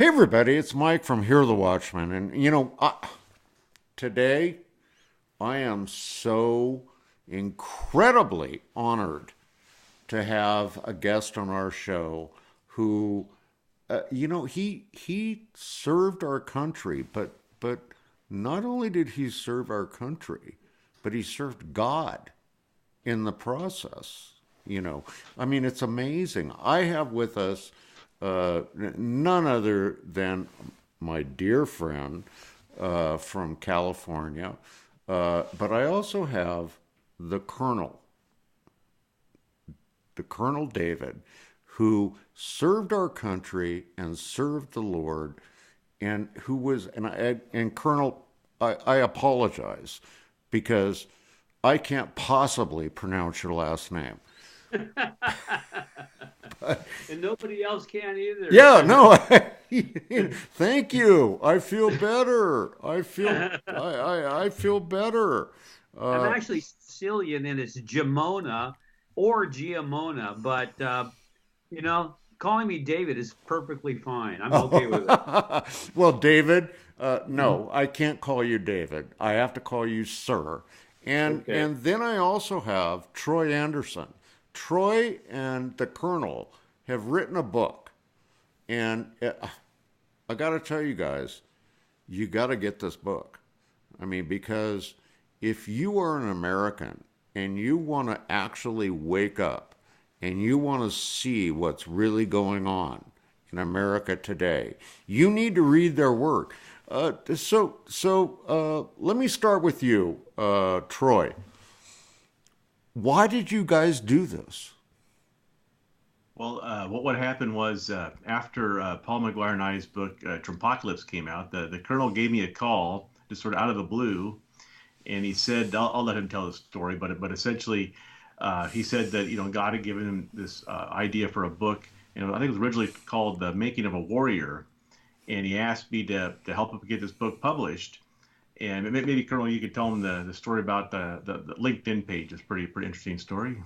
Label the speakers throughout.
Speaker 1: Hey everybody, it's Mike from Here the Watchmen, and today I am so incredibly honored to have a guest on our show who, he served our country, but not only did he serve our country, but he served God in the process. It's amazing. I have with us none other than my dear friend from California, but I also have the Colonel David, who served our country and served the Lord, and who was and Colonel, I apologize because I can't possibly pronounce your last name.
Speaker 2: And nobody else can
Speaker 1: Yeah,
Speaker 2: either.
Speaker 1: no. Thank you. I feel better. I feel better.
Speaker 2: I'm
Speaker 1: Uh,
Speaker 2: actually Sicilian and it's Gemona or Giamona, but calling me David is perfectly fine. I'm okay with it.
Speaker 1: well, David,
Speaker 2: Mhm.
Speaker 1: no, I can't call you David. I have to call you Sir. And
Speaker 2: Okay.
Speaker 1: and then I also have Troy Anderson. Troy and the Colonel have written a book, and I got to tell you guys, you got to get this book. Because if you are an American and you want to actually wake up and you want to see what's really going on in America today, you need to read their work. Let me start with you, Troy. Why did you guys do this?
Speaker 3: Well, what happened was after Paul McGuire and I's book Trumpocalypse came out, the colonel gave me a call just sort of out of the blue, and he said, I'll let him tell the story, but essentially, he said that God had given him this idea for a book, and I think it was originally called The Making of a Warrior, and he asked me to help him get this book published. And maybe Colonel, you could tell him the story about the LinkedIn page. It's pretty interesting story.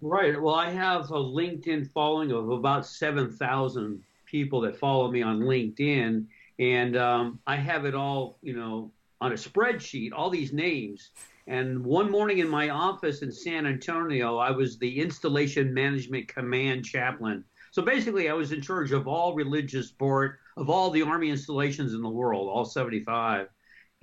Speaker 2: Right. Well, I have a LinkedIn following of about 7,000 people that follow me on LinkedIn. And I have it all, on a spreadsheet, all these names. And one morning in my office in San Antonio, I was the Installation Management Command Chaplain. So basically, I was in charge of all religious board of all the Army installations in the world, all 75.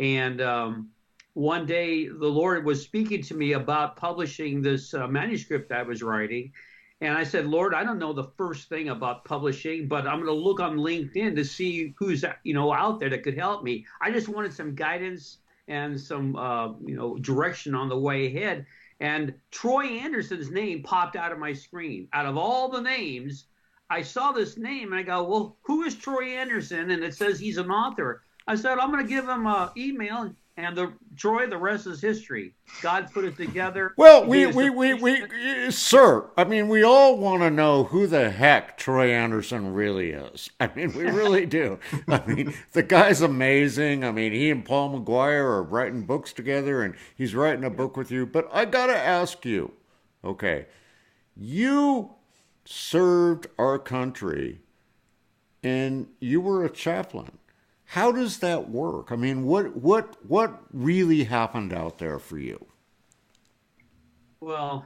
Speaker 2: And one day the Lord was speaking to me about publishing this manuscript I was writing. And I said, Lord, I don't know the first thing about publishing, but I'm going to look on LinkedIn to see who's out there that could help me. I just wanted some guidance and some direction on the way ahead. And Troy Anderson's name popped out of my screen. Out of all the names, I saw this name and I go, well, who is Troy Anderson? And it says he's an author. I said, I'm going to give him an email. And Troy, the rest is history. God put it together.
Speaker 1: Well,
Speaker 2: He gave us the vision.
Speaker 1: sir, we all want to know who the heck Troy Anderson really is. We really do. The guy's amazing. He and Paul McGuire are writing books together, and he's writing a book with you. But I got to ask you, okay, you served our country and you were a chaplain. How does that work? What really happened out there for you?
Speaker 2: Well,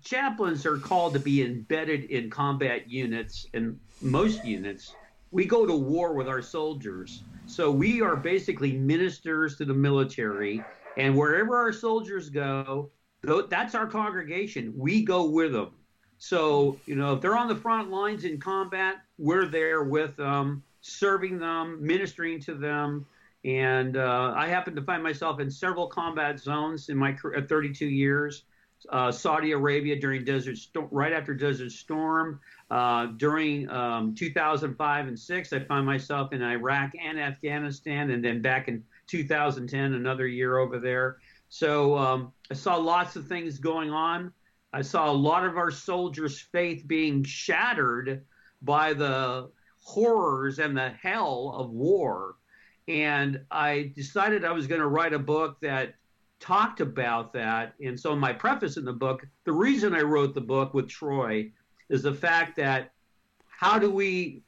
Speaker 2: chaplains are called to be embedded in combat units, and most units. We go to war with our soldiers. So we are basically ministers to the military, and wherever our soldiers go, that's our congregation. We go with them. So, if they're on the front lines in combat, we're there with them, serving them, ministering to them. And I happen to find myself in several combat zones in my 32 years. Saudi Arabia during right after Desert Storm. During 2005 and 6, I found myself in Iraq and Afghanistan, and then back in 2010, another year over there. So I saw lots of things going on. I saw a lot of our soldiers' faith being shattered by the horrors and the hell of war. And I decided I was going to write a book that talked about that. And so, my preface in the book, the reason I wrote the book with Troy is the fact that how do we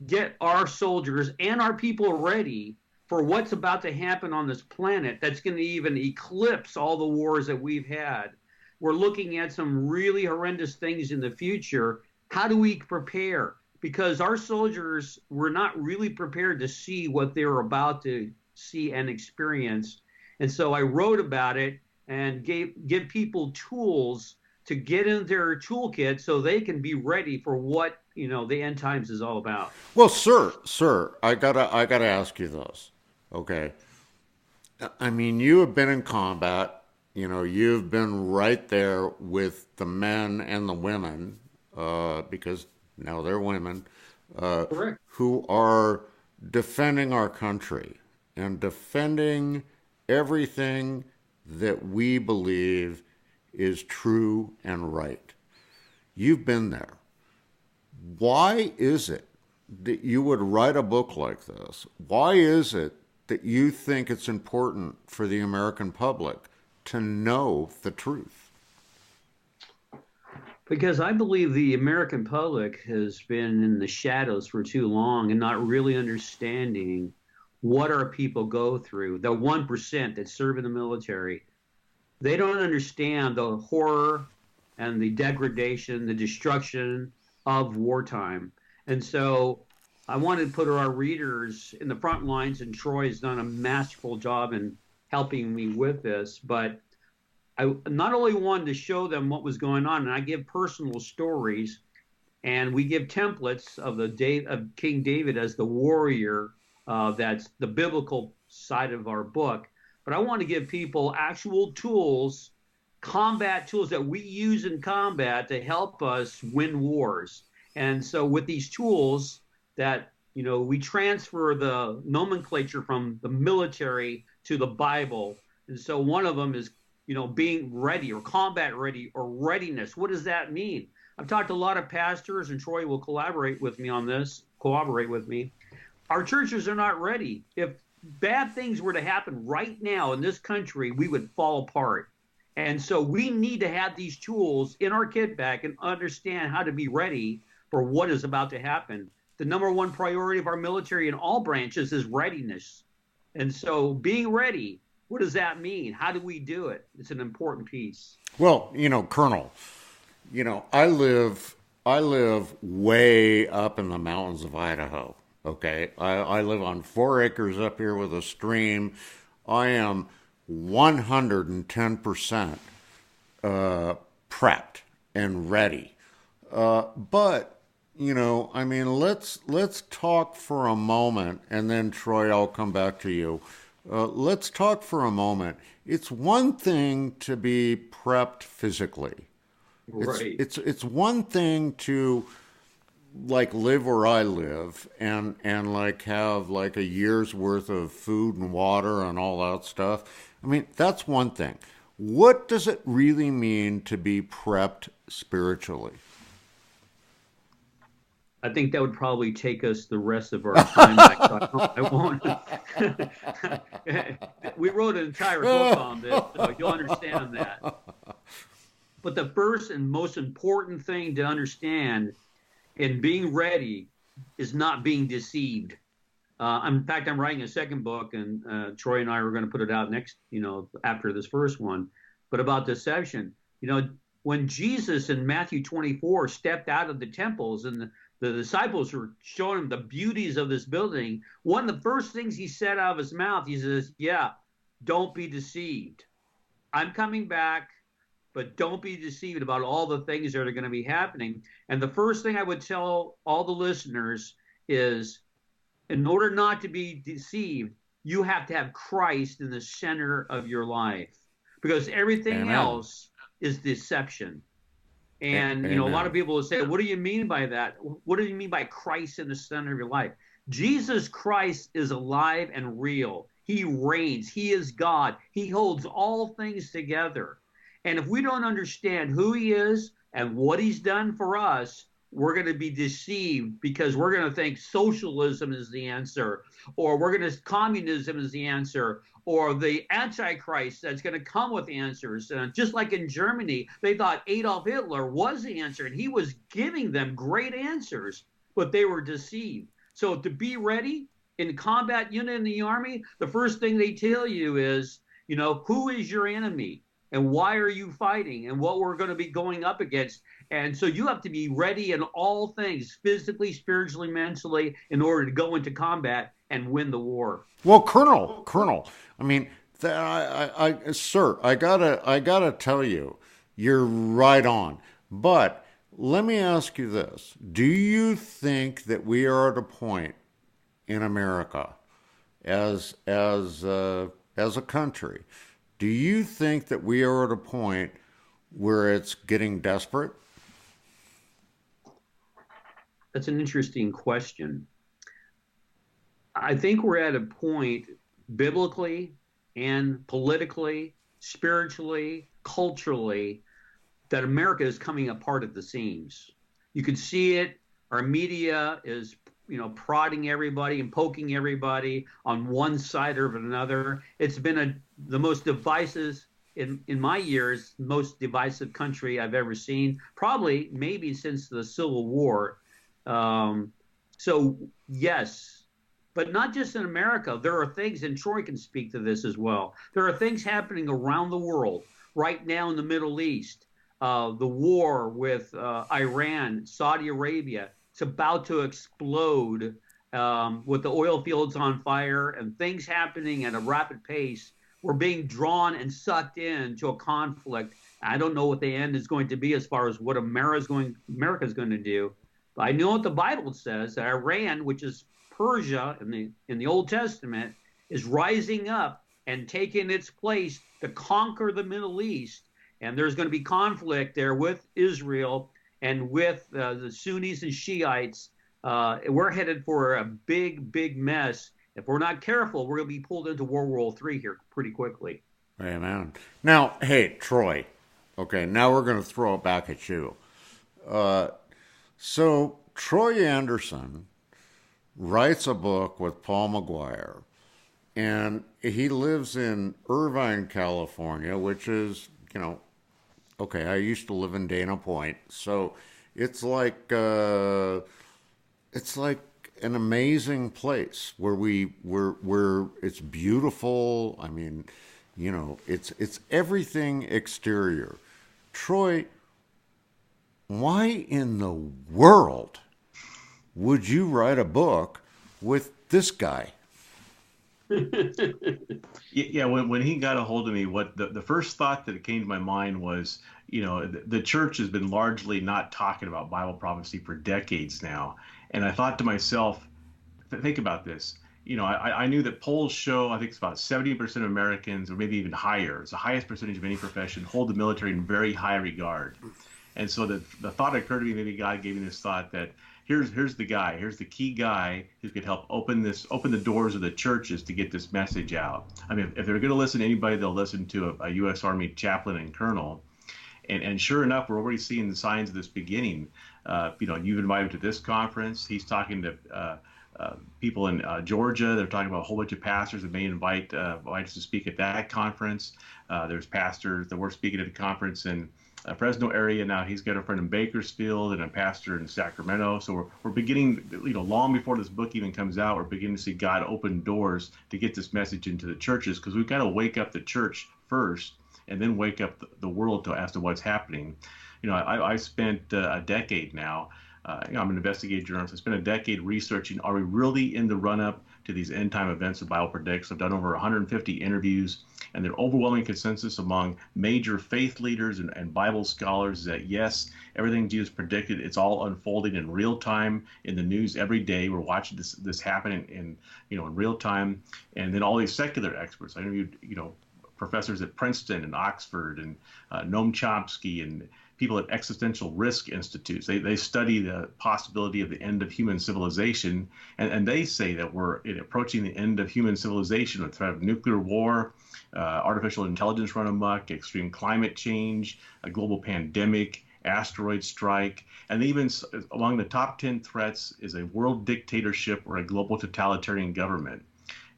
Speaker 2: get our soldiers and our people ready for what's about to happen on this planet that's going to even eclipse all the wars that we've had. We're looking at some really horrendous things in the future. How do we prepare? Because our soldiers were not really prepared to see what they were about to see and experience. And so I wrote about it and give people tools to get in their toolkit so they can be ready for what the end times is all about.
Speaker 1: Well, sir, I gotta ask you this. Okay. I mean, you have been in combat. You've been right there with the men and the women, because now they're women,
Speaker 2: Correct.
Speaker 1: who are defending our country and defending everything that we believe is true and right. You've been there. Why is it that you would write a book like this? Why is it that you think it's important for the American public to know the truth?
Speaker 2: Because I believe the American public has been in the shadows for too long and not really understanding what our people go through. The 1% that serve in the military, they don't understand the horror and the degradation, the destruction of wartime. And so I wanted to put our readers in the front lines, and Troy has done a masterful job in helping me with this. But I not only wanted to show them what was going on, and I give personal stories, and we give templates of the day of King David as the warrior. That's the biblical side of our book. But I want to give people actual tools, combat tools that we use in combat to help us win wars. And so with these tools that, we transfer the nomenclature from the military to the Bible. And so one of them is, being ready or combat ready or readiness. What does that mean? I've talked to a lot of pastors, and Troy will cooperate with me on this. Our churches are not ready. If bad things were to happen right now in this country, we would fall apart. And so we need to have these tools in our kit bag and understand how to be ready for what is about to happen. The number one priority of our military in all branches is readiness. And so being ready, what does that mean? How do we do it? It's an important piece.
Speaker 1: Well, Colonel, I live way up in the mountains of Idaho. Okay, I live on 4 acres up here with a stream. I am 110% prepped and ready. But let's talk for a moment, and then Troy, I'll come back to you. Let's talk for a moment. It's one thing to be prepped physically.
Speaker 2: Right.
Speaker 1: It's one thing to live where I live and have a year's worth of food and water and all that stuff. I mean, that's one thing. What does it really mean to be prepped spiritually?
Speaker 2: I think that would probably take us the rest of our time. I won't. We wrote an entire book on this, so you'll understand that. But the first and most important thing to understand in being ready is not being deceived. In fact, I'm writing a second book, and Troy and I are going to put it out next, after this first one, but about deception. When Jesus in Matthew 24 stepped out of the temples and the disciples were showing him the beauties of this building, one of the first things he said out of his mouth, he says, don't be deceived. I'm coming back, but don't be deceived about all the things that are going to be happening. And the first thing I would tell all the listeners is, in order not to be deceived, you have to have Christ in the center of your life, because everything
Speaker 1: Amen.
Speaker 2: else is deception. And,
Speaker 1: Amen.
Speaker 2: a lot of people will say, what do you mean by that? What do you mean by Christ in the center of your life? Jesus Christ is alive and real. He reigns. He is God. He holds all things together. And if we don't understand who he is and what he's done for us, we're going to be deceived, because we're going to think socialism is the answer, or communism is the answer, or the Antichrist that's going to come with answers. Just like in Germany, they thought Adolf Hitler was the answer, and he was giving them great answers, but they were deceived. So to be ready in a combat unit in the Army, the first thing they tell you is, who is your enemy and why are you fighting and what we're going to be going up against. And so you have to be ready in all things, physically, spiritually, mentally, in order to go into combat and win the war.
Speaker 1: Well, Colonel, I mean, sir, I gotta tell you, you're right on. But let me ask you this: do you think that we are at a point in America, as a country, do you think that we are at a point where it's getting desperate?
Speaker 2: That's an interesting question. I think we're at a point biblically and politically, spiritually, culturally, that America is coming apart at the seams. You can see it. Our media is, prodding everybody and poking everybody on one side or another. It's been the most divisive, in my years, most divisive country I've ever seen, probably maybe since the Civil War. So yes, but not just in America. There are things, and Troy can speak to this as well. There are things happening around the world right now in the Middle East. The war with Iran, Saudi Arabia, it's about to explode with the oil fields on fire and things happening at a rapid pace. We're being drawn and sucked into a conflict. I don't know what the end is going to be as far as what America's going to do. But I know what the Bible says, that Iran, which is Persia in the Old Testament, is rising up and taking its place to conquer the Middle East. And there's going to be conflict there with Israel and with the Sunnis and Shiites. We're headed for a big, big mess. If we're not careful, we're going to be pulled into World War III here pretty quickly.
Speaker 1: Amen. Now, hey, Troy. Okay, now we're going to throw it back at you. So Troy Anderson writes a book with Paul McGuire, and he lives in Irvine, California, which is, okay, I used to live in Dana Point, so it's like an amazing place where it's beautiful. I mean, it's everything exterior. Troy, why in the world would you write a book with this guy?
Speaker 3: Yeah, when he got a hold of me, what the first thought that came to my mind was, the church has been largely not talking about Bible prophecy for decades now. And I thought to myself, think about this. I knew that polls show, I think it's about 70% of Americans, or maybe even higher, it's the highest percentage of any profession, hold the military in very high regard. And so the thought occurred to me, maybe God gave me this thought that here's the key guy who could help open the doors of the churches to get this message out. I mean, if they're going to listen to anybody, they'll listen to a U.S. Army chaplain and colonel. And sure enough, we're already seeing the signs of this beginning. You've invited him to this conference. He's talking to people in Georgia. They're talking about a whole bunch of pastors that may invite us to speak at that conference. There's pastors that were speaking at a conference in Fresno area. Now he's got a friend in Bakersfield and a pastor in Sacramento. So we're beginning, long before this book even comes out, we're beginning to see God open doors to get this message into the churches, because we've got to wake up the church first and then wake up the world as to what's happening. I spent a decade now. I'm an investigative journalist. I spent a decade researching, are we really in the run-up to these end-time events the Bible predicts? I've done over 150 interviews, and the overwhelming consensus among major faith leaders and Bible scholars is that, yes, everything Jesus predicted, it's all unfolding in real time in the news every day. We're watching this happen in real time. And then all these secular experts. I interviewed, professors at Princeton and Oxford and Noam Chomsky and people at existential risk institutes. They study the possibility of the end of human civilization, and they say that we're approaching the end of human civilization with the threat of nuclear war, artificial intelligence run amok, extreme climate change, a global pandemic, asteroid strike, and even among the top 10 threats is a world dictatorship or a global totalitarian government.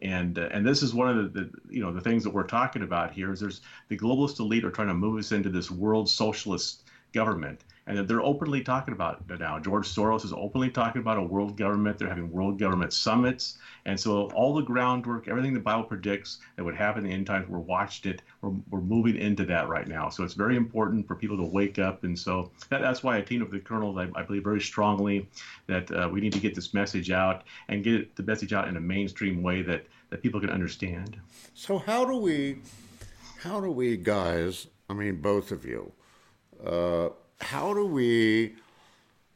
Speaker 3: And this is one of the things that we're talking about here is there's the globalist elite are trying to move us into this world socialist government. and that they're openly talking about it now. George Soros is openly talking about a world government. They're having world government summits. And so all the groundwork, everything the Bible predicts that would happen in the end times, we're watching it. We're moving into that right now. So it's very important for people to wake up. And so that's why I teamed up with the Colonel. I believe very strongly that we need to get this message out and get the message out in a mainstream way that people can understand.
Speaker 1: So how do we guys, I mean, both of you, how do we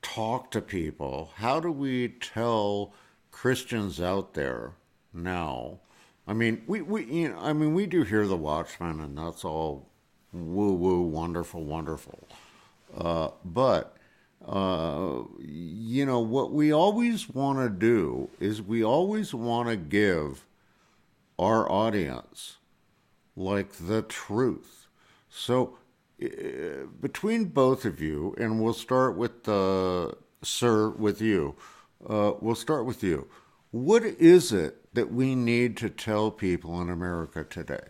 Speaker 1: talk to people? How do we tell Christians out there now? I mean, we do hear the Watchmen, and that's all woo woo, wonderful, wonderful. But what we always want to do is we always want to give our audience like the truth. So between both of you, and we'll start with sir, with you. We'll start with you. What is it that we need to tell people in America today?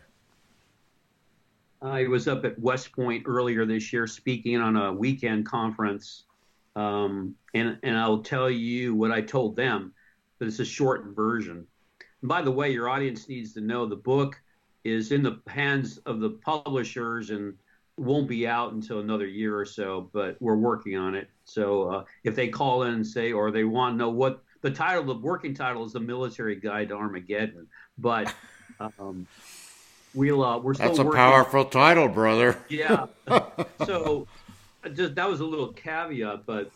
Speaker 2: I was up at West Point earlier this year speaking on a weekend conference, and I'll tell you what I told them, but it's a shortened version. And by the way, your audience needs to know the book is in the hands of the publishers and won't be out until another year or so, but we're working on it. So if they call in and say, or they want to know what the title, the working title is The Military Guide to Armageddon, but we're still
Speaker 1: That's a
Speaker 2: working.
Speaker 1: powerful title, brother.
Speaker 2: Yeah. So that was a little caveat, but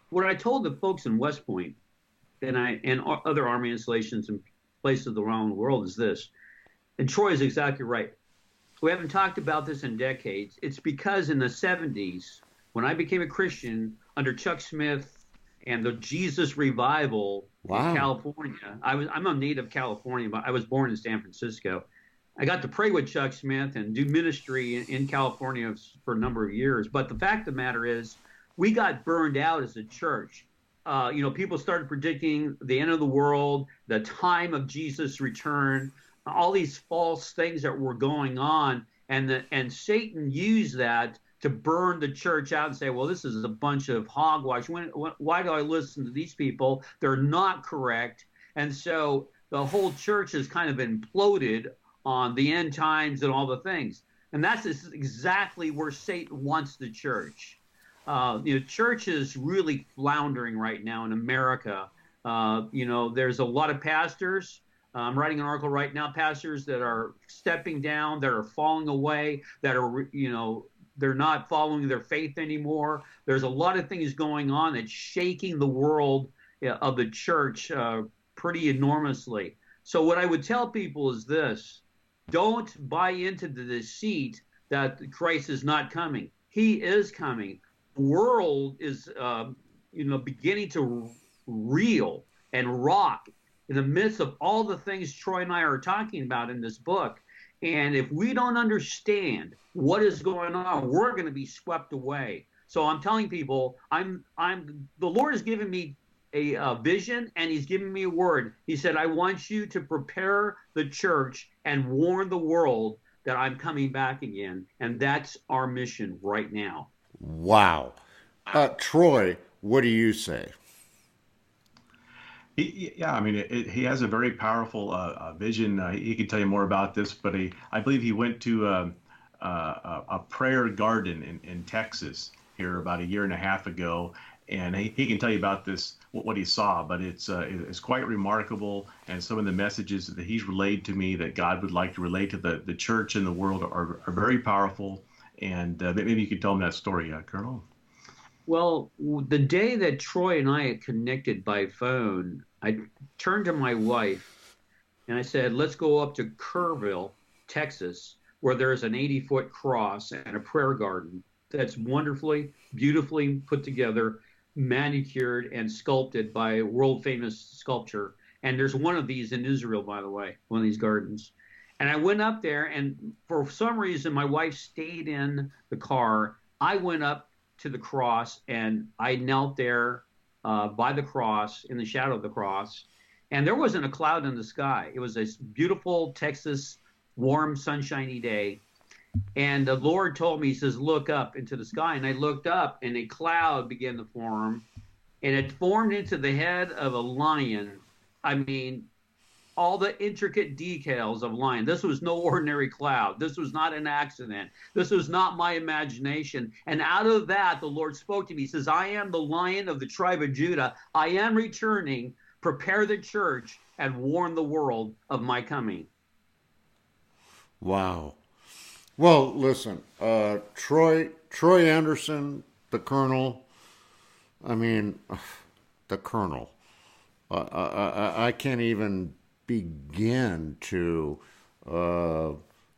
Speaker 2: what I told the folks in West Point and other Army installations and places around the world is this, and Troy is exactly right. We haven't talked about this in decades. It's because in the 70s, when I became a Christian under Chuck Smith and the Jesus revival in California, I'm a native Californian, but I was born in San Francisco. I got to pray with Chuck Smith and do ministry in California for a number of years. But the fact of the matter is, we got burned out as a church. People started predicting the end of the world, the time of Jesus' return, all these false things that were going on, and Satan used that to burn the church out and say, well, this is a bunch of hogwash. Why do I listen to these people? They're not correct. And so the whole church has kind of imploded on the end times and all the things. And that's exactly where Satan wants the church. Church is really floundering right now in America. There's a lot of pastors. I'm writing an article right now, pastors that are stepping down, that are falling away, that are, they're not following their faith anymore. There's a lot of things going on that's shaking the world of the church pretty enormously. So what I would tell people is this: don't buy into the deceit that Christ is not coming. He is coming. The world is, beginning to reel and rock in the midst of all the things Troy and I are talking about in this book. And if we don't understand what is going on, we're going to be swept away. So I'm telling people, the Lord has given me a vision, and he's given me a word. He said, I want you to prepare the church and warn the world that I'm coming back again. And that's our mission right now.
Speaker 1: Wow. Troy, what do you say?
Speaker 3: He has a very powerful vision. He can tell you more about this, but I believe he went to a prayer garden in Texas here about a year and a half ago, and he can tell you about this, what he saw. But it's quite remarkable, and some of the messages that he's relayed to me that God would like to relate to the church and the world are very powerful. And maybe you could tell him that story, Colonel.
Speaker 2: Well, the day that Troy and I had connected by phone, I turned to my wife and I said, let's go up to Kerrville, Texas, where there's an 80-foot cross and a prayer garden that's wonderfully, beautifully put together, manicured and sculpted by a world-famous sculptor. And there's one of these in Israel, by the way, one of these gardens. And I went up there, and for some reason, my wife stayed in the car. I went up to the cross, and I knelt there by the cross, in the shadow of the cross, and there wasn't a cloud in the sky. It was a beautiful Texas, warm, sunshiny day, And the Lord told me, he says, look up into the sky. And I looked up, and a cloud began to form, and it formed into the head of a lion. I mean, all the intricate details of lion. This was no ordinary cloud. This was not an accident. This was not my imagination. And out of that, the Lord spoke to me. He says, I am the Lion of the tribe of Judah. I am returning. Prepare the church and warn the world of my coming.
Speaker 1: Wow. Well, listen, Troy Anderson, the Colonel. I mean, the Colonel. I can't even begin to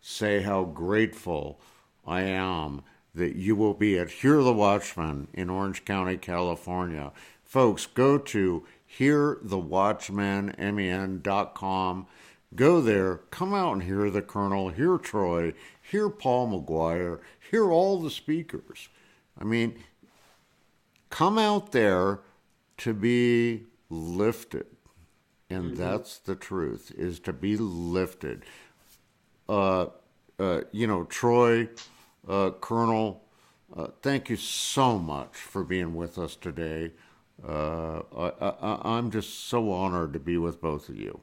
Speaker 1: say how grateful I am that you will be at Hear the Watchman in Orange County, California. Folks, go to hearthewatchman.com. Go there, come out and hear the Colonel, hear Troy, hear Paul McGuire, hear all the speakers. I mean, come out there to be lifted. And that's the truth, is to be lifted. Troy, Colonel, thank you so much for being with us today. I'm just so honored to be with both of you.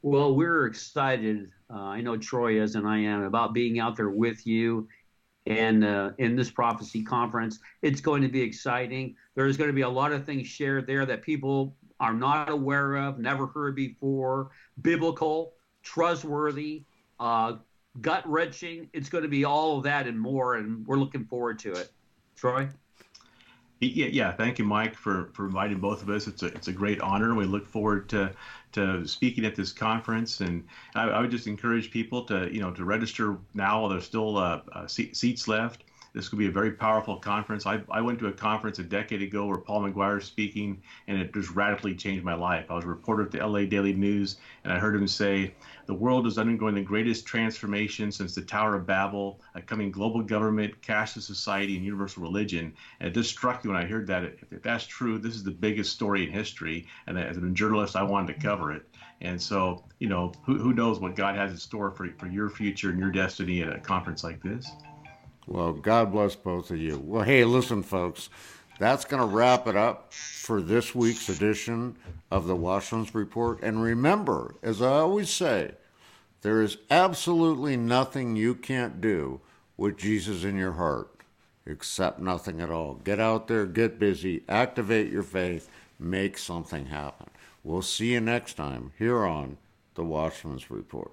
Speaker 2: Well, we're excited. I know Troy is, and I am, about being out there with you and in this prophecy conference. It's going to be exciting. There's going to be a lot of things shared there that people are not aware of, never heard before, biblical, trustworthy, gut-wrenching. It's going to be all of that and more, and we're looking forward to it. Troy?
Speaker 3: Yeah. Thank you, Mike, for inviting both of us. It's a great honor. We look forward to speaking at this conference, and I would just encourage people to register now while there's still seats left. This could be a very powerful conference. I went to a conference a decade ago where Paul McGuire was speaking, and it just radically changed my life. I was a reporter at the LA Daily News, and I heard him say, the world is undergoing the greatest transformation since the Tower of Babel, coming global government, cashless society, and universal religion. And it just struck me when I heard that. If that's true, this is the biggest story in history. And as a journalist, I wanted to cover it. And so, who knows what God has in store for your future and your destiny at a conference like this.
Speaker 1: Well, God bless both of you. Well, hey, listen, folks, that's going to wrap it up for this week's edition of the Watchman's Report. And remember, as I always say, there is absolutely nothing you can't do with Jesus in your heart, except nothing at all. Get out there, get busy, activate your faith, make something happen. We'll see you next time here on the Watchman's Report.